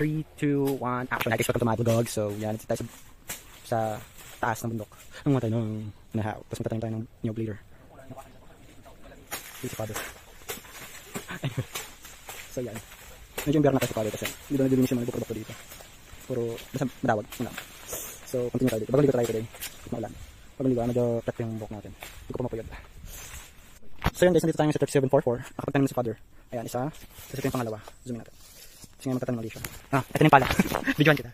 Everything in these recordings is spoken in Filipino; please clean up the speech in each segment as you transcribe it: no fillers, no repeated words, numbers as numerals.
3, 2, 1, action. I guess welcome to my vlog. So, yan. Nandito tayo sa taas ng bundok. Ang mga tayo ng nahaw. Tapos matatanim tayo ng new blader. Dito pa doon. So, yan. Medyo yung bear na tayo sa palo kasi hindi doon nililinis yung mga produkto dito. Puro, basta madawag. So, continue tayo dito. Bagang dito tayo today. Maulan. Bagang dito, medyo prep yung buhok natin. Hindi ko pa mapuyod. So, yan guys, nandito tayo sa 3744. Nakapagtanim sa father. Ayan, isa. Tapos ito yung pangalawa. Zoom natin. Kasi nga magtatanim ulit siya. Ah, ito na yung pala. Videoan kita.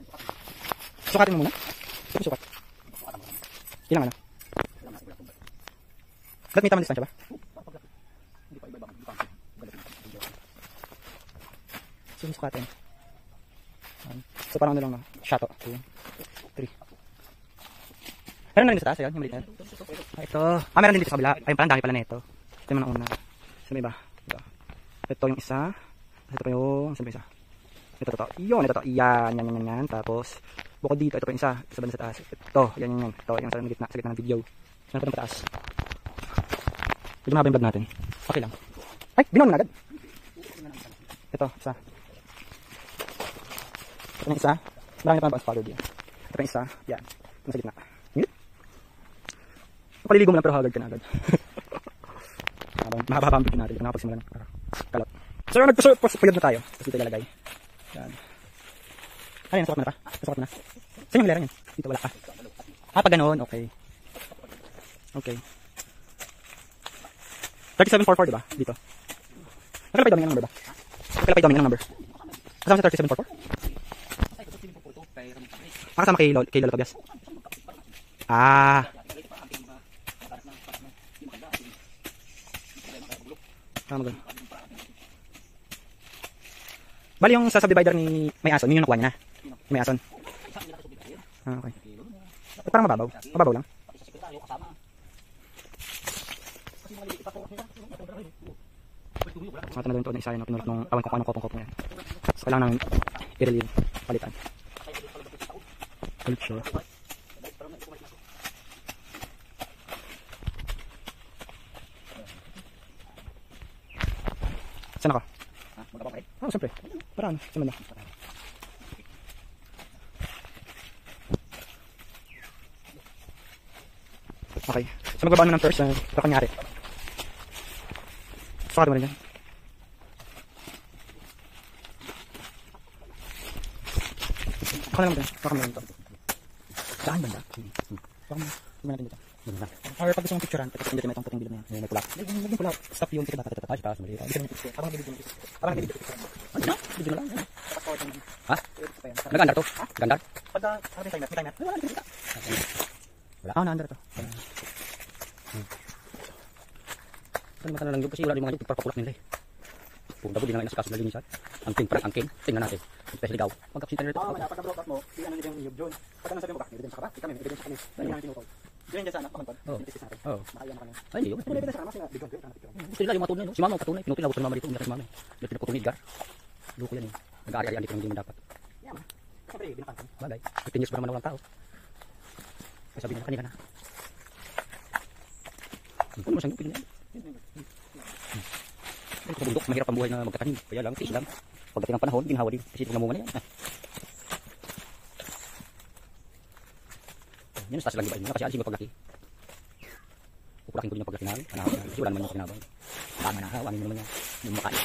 Sukatin mo muna. Ito sukat. Ilang ano? Ba't may tamang distansya ba? So, sukatin. So, parang ano lang na. Shato. 2, 3. Meron na rin sa taas, yun? Yung maliit na yun? Ah, ito. Ah, meron din dito sa kabila. Ayun, parang dami pala na ito. Ito yung mga una. So, may iba. Ito yung isa. Ito pa yung, saan ba isa? Ito. Yun, ito. Yan. Tapos, bukod dito, ito pa yung isa. Isa ba sa taas? Ito, yan. Ito, yung sa gitna ng video. Saan pa ng pataas? Ito mahaba yung vlog natin. Okay lang. Ay, binuan mo na agad. Ito, isa. Ito yung isa. Marami pa ang spotted yan. Ito yung isa. Yan. Ito sa gitna. Paliligo mo lang pero haggard ka na agad. Mahaba ang video natin. Ito nakapagsimulan ng kalot. So, nagpapuyod na tayo. Tapos dito ilalagay. Yan. Ano yan? Sukat mo na pa? Sukat mo na. Saan yung hilera yan? Dito wala ka. Ah, pag ganoon. Okay. 3744 diba? Dito. Nakalapay domingan ng number ba? Nakalapay domingan ng number. Kasama sa 3744? Kasama kay Lolo Tobias. Ah. Maganda. Bali yung sa subdivider ni may ason, yun yung nakuha niya na. May ason. Ah, okay. Parang mababaw. Mababaw lang. Mata na doon ito na isa yun. Pinulot nung awan ko kung anong kopong-kopong yan. So, kailangan namin i-relieve. Palitan. Palit siya. Saan ako? Ah, siyempre. Para ano? Saan ba? Okay. So magbaba mo ng first na ito kanyari. Sukat mo rin yan. Ako na lang ito. Sukat mo rin ito. Saan banda? Sukat mo natin dito. Or pag gusto mong picturean, tapos hindi itong puting bilog na yan. May pula. May pula. Stop yung tika dapat ito. Ay, taas. Abang nabibigyan mo. Abang nabibigyan mo. Ano? Bigyan mo lang. Ha? Nag-andar to? Gandar? Pagka, may timer. Wala. Ah, na-andar to. Saan mata na lang yun? Kasi wala yung mga yung pagpapakulak nila eh. Punta ko din lang inasikaso na linisan. Angking, parang angking. Tingnan natin. Especially ligaw. Pagkapsinta nila ito. Oo, pag na-block mo, hindi na nila yung niyog dyan. Pagka nasabi mo ba? Evidence ka ba? Ikaw may evidence ka kami. Hindi namin tinutol. Diyan dyan sana, pamantod. Oo. Makaya na kami. Ay, hindi yun. Kung may evidence ka naman, sila bigyan ko. Gusto nila yung matunay, no? Si mama, patunay. Pinupila gusto ng mama dito. Hindi na si mama. Dito pinaputunay, Edgar. Luko yan eh. Nag-aari-arian dito ng hindi mo dapat. Yaman. Siyempre, binakantan. Bagay. 15 years pa naman walang tao. Ay, sabi niya, kanina na. Ano mo siyang gupin yan? Ay, sa bundok, mahirap ang buhay na magkatanim. Kaya lang, tiis lang. Pagdating ng panahon, ginhawa din. Kasi itong namunga na yan. Yan, stas lang iba yun. Kasi alisin ko paglaki. Pupulakin ko din yung paglaki namin. Kasi wala naman yung kinabang. Tama na, hawangin mo naman yan. Yung makain.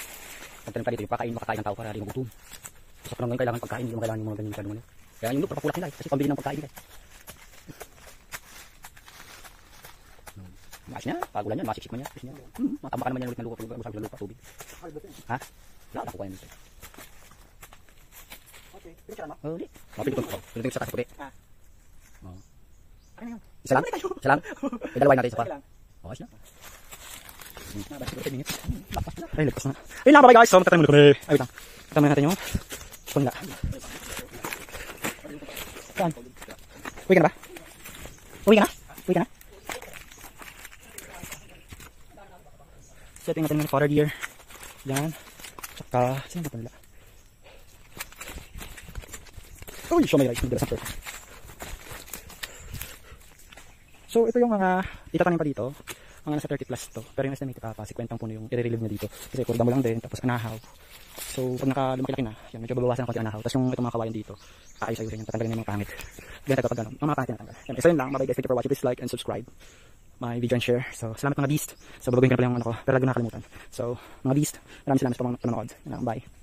Pagtanim ka dito, yung makakain ng tao para di magutom. Sa panahon ngayon, kailangan pagkain. Hindi mo kailangan yung mga ganyan mo. Kaya yung look, papulak nila. Kasi pambili ng pagkain nila. Maayos niya, pagulan niya, masiksik man niya. Matamba ka naman yan ulit ng lupa, usap ng lupa, tubig. Ha? Wala, nakukuha yan. Okay, pinicture mo? Oo, ulit. Pinicture ko. Pinicture ko sa kasi puti. Isa lang? Isa lang? Idalaway natin isa pa. Maayos na. Ay, lagpas na. Ayun lang, bye guys. So, magtatanim muna kami. Ay, wait lang. Tama natin yung pangla. Saan? Uwi ka na ba? Uwi ka na? Uwi ka na? Setting natin ng fodder gear. Yan. Tsaka, sino ba ito nila? Uy, show my rice. Nagdala sa first. So, ito yung mga itatanim pa dito. Mga nasa 30 plus to. Pero yung estimate pa 50 puno yung i-relieve nyo dito. Kasi kurda mo lang din. Tapos anahaw. So, pag lumaki-laki na, yan, medyo babawasan ng konti ang nahaw. Tapos yung itong mga kawayan dito, ayos-ayusin yan, tatanggalin yung mga pangit. Ganyan tayo pag ano, yung mga pangit tinatanggal. Yan, so yun lang, bye guys, thank you for watching. Please like and subscribe my video and share. So, salamat mga beast. So, babaguhin ko na pala yung ano ko, pero lagi nakakalimutan. So, mga beast, maraming salamat sa panonood. Yan lang, bye.